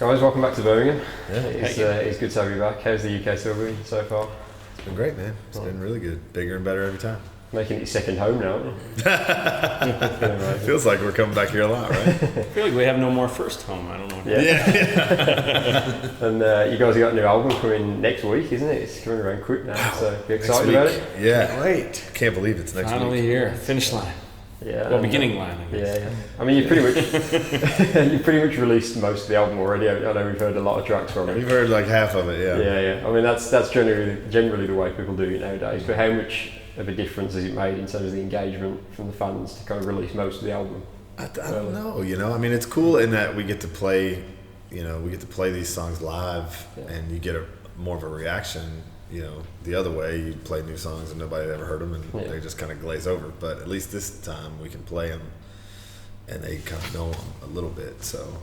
Guys, welcome back to Birmingham. Yeah, It's good to have you back. How's the UK still been so far? it's been great, man. It's been really good. Bigger and better every time. Making it your second home now, aren't you? Feels like we're coming back here a lot, right? I feel like we have no more first home. I don't know. Yeah. And you guys have got a new album coming next week, isn't it? It's coming around quick now, so you excited about it? Yeah. Wait. Can't believe it's next Finally week. here. Finish line. Yeah. Well, beginning line, I guess. Yeah. I mean, you pretty much released most of the album already. I know we've heard a lot of tracks from it. We've heard like half of it, yeah. Yeah. I mean, that's generally the way people do it nowadays. But how much of a difference has it made in terms of the engagement from the fans to kind of release most of the album? I don't know, I mean, it's cool in that we get to play, these songs live, and you get more of a reaction. The other way, you play new songs and nobody had ever heard them, and they just kind of glaze over. But at least this time we can play them, and they kind of know them a little bit. So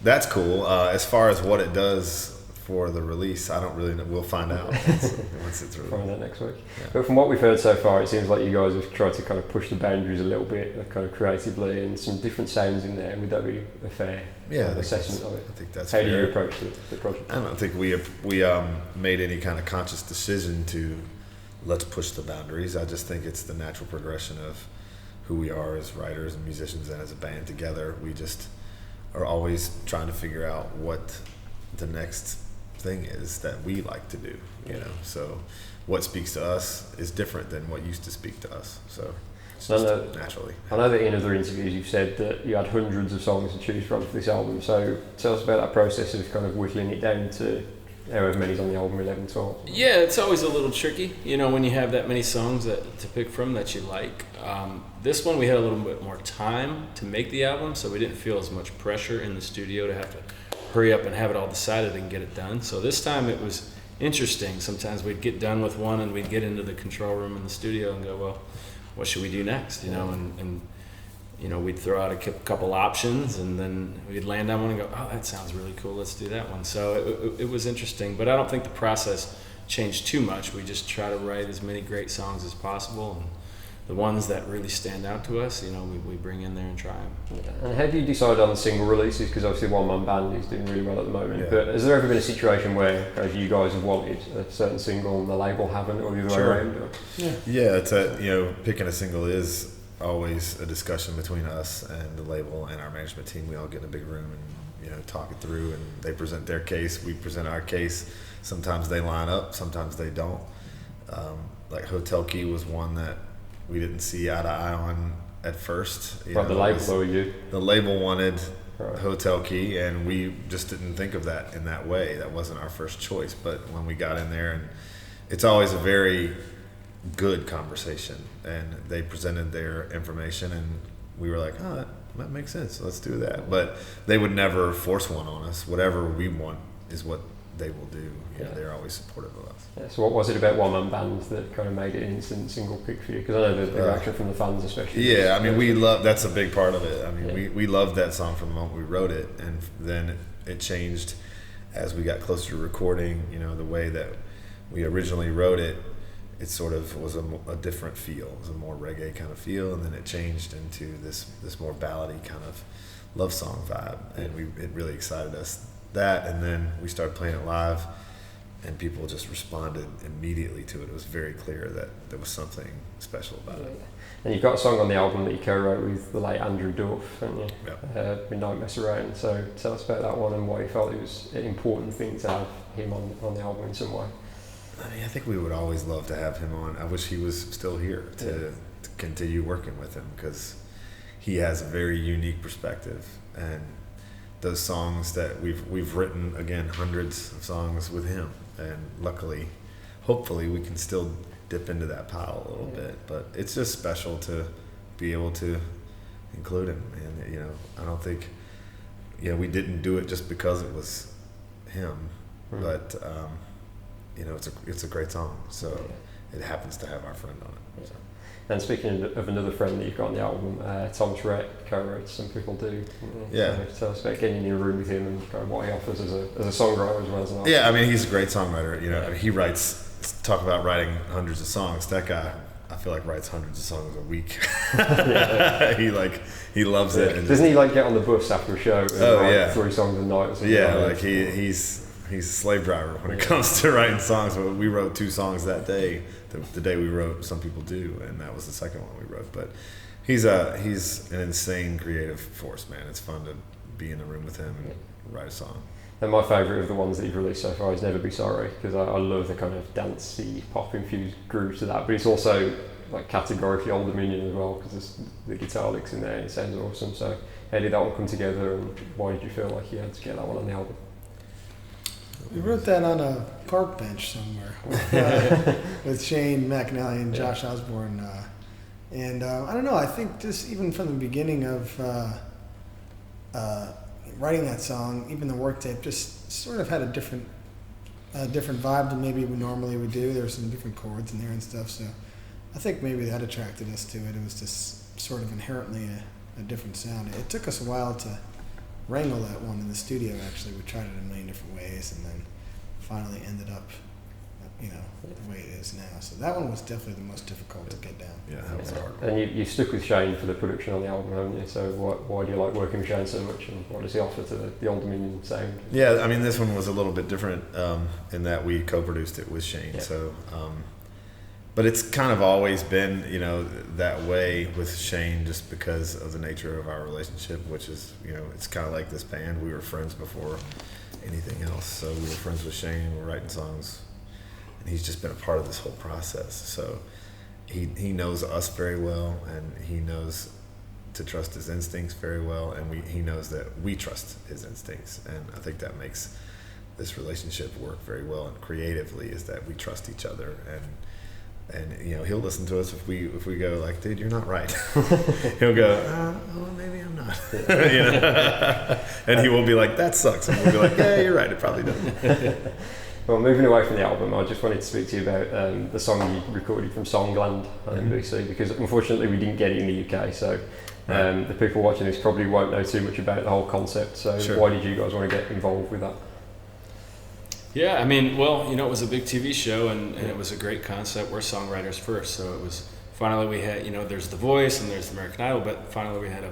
that's cool. As far as what it does for the release, I don't really know. We'll find out once it's released. Find out next week. Yeah. But from what we've heard so far, it seems like you guys have tried to kind of push the boundaries a little bit, kind of creatively, and some different sounds in there. Would that be a fair assessment of it? I think that's How fair. do you approach the project? I don't think we made any kind of conscious decision to let's push the boundaries. I just think it's the natural progression of who we are as writers and musicians and as a band together. We just are always trying to figure out what the next thing is that we like to do, so what speaks to us is different than what used to speak to us, so it's just naturally. I know that in other interviews you've said that you had hundreds of songs to choose from for this album, so tell us about that process of kind of whittling it down to however many's on the album, 11, 12. Yeah, it's always a little tricky, when you have that many songs to pick from that you like. This one we had a little bit more time to make the album, so we didn't feel as much pressure in the studio to have to hurry up and have it all decided and get it done. So this time it was interesting. Sometimes we'd get done with one and we'd get into the control room in the studio and go, well, what should we do next? And we'd throw out a couple options, and then we'd land on one and go, oh, that sounds really cool, let's do that one. So it was interesting, but I don't think the process changed too much. We just try to write as many great songs as possible, and the ones that really stand out to us, we bring in there and try them. Yeah. And how do you decide on the single releases? Because obviously One Man Band is doing really well at the moment. Yeah. But has there ever been a situation where kind of you guys have wanted a certain single and the label haven't, or the other way around? Or? Yeah, it's picking a single is always a discussion between us and the label and our management team. We all get in a big room and talk it through, and they present their case, we present our case. Sometimes they line up, sometimes they don't. Like Hotel Key was one that we didn't see eye to eye on at first. The label or you? The label wanted Right. Hotel Key, and we just didn't think of that in that way. That wasn't our first choice. But when we got in there, and it's always a very good conversation, and they presented their information, and we were like, oh, that makes sense. Let's do that. But they would never force one on us. Whatever we want is what they will do. They're always supportive of us. Yeah, so what was it about One Man Band that kind of made it an instant single pick for you? Because I know the reaction from the fans especially. Yeah, I mean, we love, that's a big part of it. I mean, we loved that song from the moment we wrote it, and then it changed as we got closer to recording. The way that we originally wrote it, it sort of was a different feel. It was a more reggae kind of feel, and then it changed into this more ballady kind of love song vibe, and it really excited us. That, and then we started playing it live, and people just responded immediately to it. It was very clear that there was something special about it. And you've got a song on the album that you co-wrote with the late Andrew Duff, haven't you? Yep. Midnight Mess Around. So tell us about that one and why you felt it was an important thing to have him on the album in some way. I mean, I think we would always love to have him on. I wish he was still here to continue working with him, because he has a very unique perspective, and those songs that we've written, again, hundreds of songs with him, and luckily, hopefully, we can still dip into that pile a little bit. But it's just special to be able to include him, and I don't think we didn't do it just because it was him, but it's a great song, so it happens to have our friend on it. So. And speaking of another friend that you've got on the album, Thomas Rhett co-wrote Some People Do. Yeah. Tell us about getting in a room with him and kind of what he offers as a songwriter as well as an artist. Yeah, I mean, he's a great songwriter. He writes, talk about writing hundreds of songs. That guy I feel like writes hundreds of songs a week. he loves it. And doesn't he like get on the bus after a show and write 3 songs a night or something? Yeah, like he's a slave driver when it comes to writing songs. But we wrote 2 songs that day, the day we wrote Some People Do, and that was the second one we wrote. But he's an insane creative force, man. It's fun to be in the room with him and write a song. And my favourite of the ones that you've released so far is Never Be Sorry, because I love the kind of dancey, pop-infused grooves to that, but it's also like categorically Old Dominion as well, because there's the guitar licks in there and it sounds awesome. So how did that one come together, and why did you feel like you had to get that one on the album? We wrote that on a park bench somewhere with Shane McAnally and Josh Osborne. And I don't know, I think just even from the beginning of writing that song, even the work tape just sort of had a different vibe than maybe we normally would do. There were some different chords in there and stuff, so I think maybe that attracted us to it. It was just sort of inherently a different sound. It took us a while to wrangle that one in the studio, actually. We tried it in a million different ways and then finally ended up the way it is now. So that one was definitely the most difficult to get down. Yeah, that was hard. And you stuck with Shane for the production on the album, haven't you? So why do you like working with Shane so much, and what does he offer to the Old Dominion sound? Yeah, I mean, this one was a little bit different in that we co-produced it with Shane. Yeah. So, but it's kind of always been, that way with Shane, just because of the nature of our relationship, which is, it's kind of like this band. We were friends before anything else. So we were friends with Shane. We're writing songs. And he's just been a part of this whole process. So he knows us very well, and he knows to trust his instincts very well, and he knows that we trust his instincts. And I think that makes this relationship work very well. And creatively is that we trust each other, and he'll listen to us if we go like, dude, you're not right. He'll go, well, maybe I'm not. And he will be like, that sucks, and we'll be like, yeah, you're right, it probably doesn't. Well, moving away from the album, I just wanted to speak to you about the song you recorded from Songland in BC, because unfortunately we didn't get it in the UK, so the people watching this probably won't know too much about the whole concept. So Why did you guys want to get involved with that? Yeah, I mean, well, it was a big TV show, and it was a great concept. We're songwriters first, so it was finally we had, there's The Voice and there's American Idol, but finally we had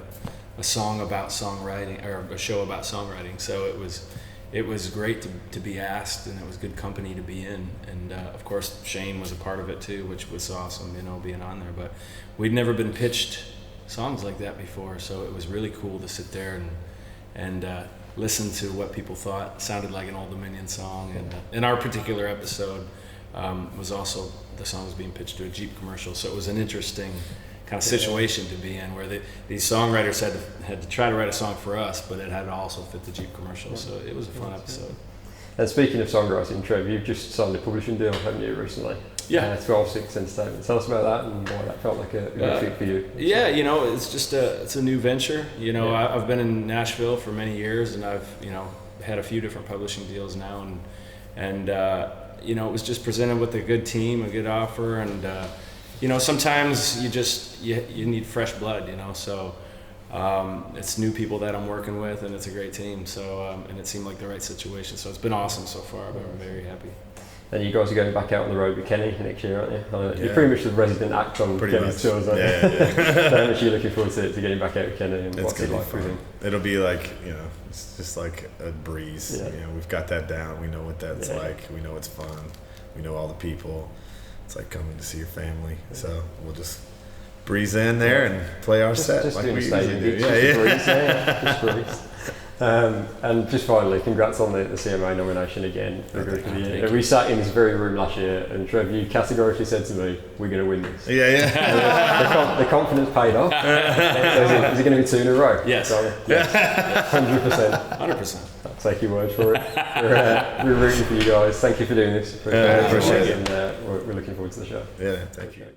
a song about songwriting, or a show about songwriting. So it was great to be asked, and it was good company to be in. And of course, Shane was a part of it too, which was awesome, being on there. But we'd never been pitched songs like that before, so it was really cool to sit there and listen to what people thought sounded like an Old Dominion song. And in our particular episode was also, the song was being pitched to a Jeep commercial, so it was an interesting kind of situation to be in, where these songwriters had to try to write a song for us, but it had to also fit the Jeep commercial. So it was a fun episode. And speaking of songwriting, Trev, you've just signed a publishing deal, haven't you, recently? Yeah. 12-6 Entertainment. Tell us about that and why that felt like a good fit for you. Yeah, it's just it's a new venture. I've been in Nashville for many years, and I've had a few different publishing deals now, and it was just presented with a good team, a good offer, and sometimes you need fresh blood, so it's new people that I'm working with, and it's a great team. So and it seemed like the right situation. So it's been awesome so far. I've been very happy. And you guys are going back out on the road with Kenny next year, aren't you? You're pretty much the resident act on Kenny's tours, aren't you? Yeah. How much are you looking forward to getting back out with Kenny, and what's it like with him? It'll be like, it's just like a breeze. Yeah. We've got that down. We know what that's like. We know it's fun. We know all the people. It's like coming to see your family. So we'll just breeze in there and play our set just like we usually do. Just breeze. And just finally, congrats on the CMA nomination again for Group of the Year. We sat in this very room last year, and Trev, you categorically said to me, "We're going to win this." The confidence paid off. Is it going to be 2 in a row? Yes. 100%. 100%. I'll take your word for it. We're rooting for you guys. Thank you for doing this. I appreciate it. And we're looking forward to the show. Yeah, thank you.